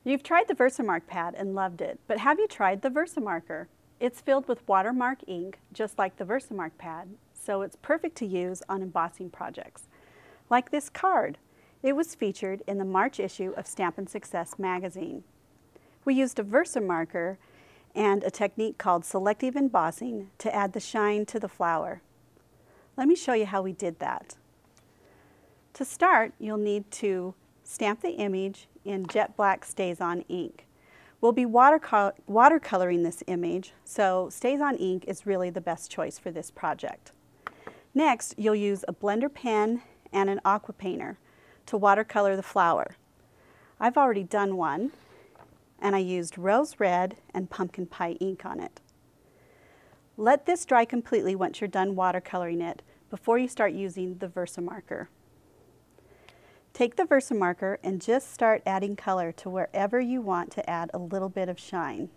You've tried the Versamark pad and loved it, but have you tried the Versamarker? It's filled with watermark ink, just like the Versamark pad, so it's perfect to use on embossing projects. Like this card. It was featured in the March issue of Stampin' Success magazine. We used a Versamarker and a technique called Selective Embossing to add the shine to the flower. Let me show you how we did that. To start, you'll need to stamp the image in jet black StazOn ink. We'll be watercoloring this image, so StazOn ink is really the best choice for this project. Next, you'll use a blender pen and an aqua painter to watercolor the flower. I've already done one, and I used rose red and pumpkin pie ink on it. Let this dry completely once you're done watercoloring it before you start using the Versamarker. Take the Versamarker and just start adding color to wherever you want to add a little bit of shine.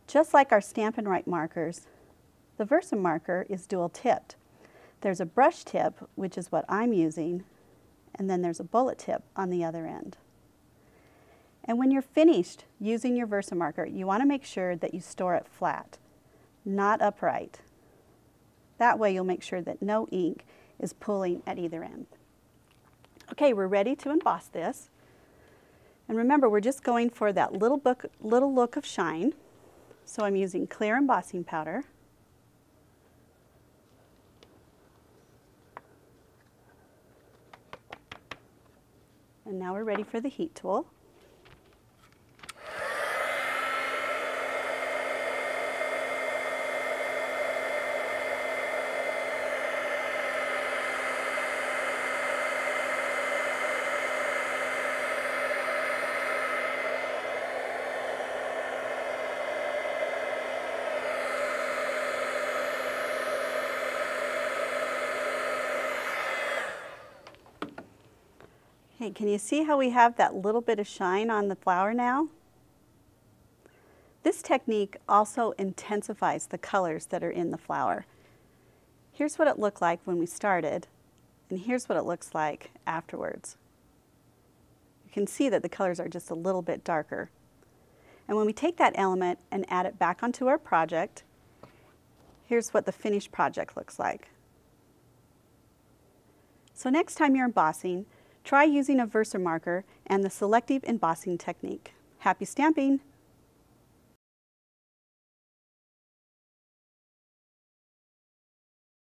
Just like our Stampin' Right markers, the Versamarker is dual tipped. There's a brush tip, which is what I'm using, and then there's a bullet tip on the other end. And when you're finished using your Versamarker, you want to make sure that you store it flat, not upright. That way you'll make sure that no ink is pulling at either end. Okay, we're ready to emboss this. And remember, we're just going for that little look of shine. So I'm using clear embossing powder. And now we're ready for the heat tool. Hey, can you see how we have that little bit of shine on the flower now? This technique also intensifies the colors that are in the flower. Here's what it looked like when we started, and here's what it looks like afterwards. You can see that the colors are just a little bit darker. And when we take that element and add it back onto our project, here's what the finished project looks like. So next time you're embossing, try using a Versamarker and the Selective Embossing technique. Happy stamping!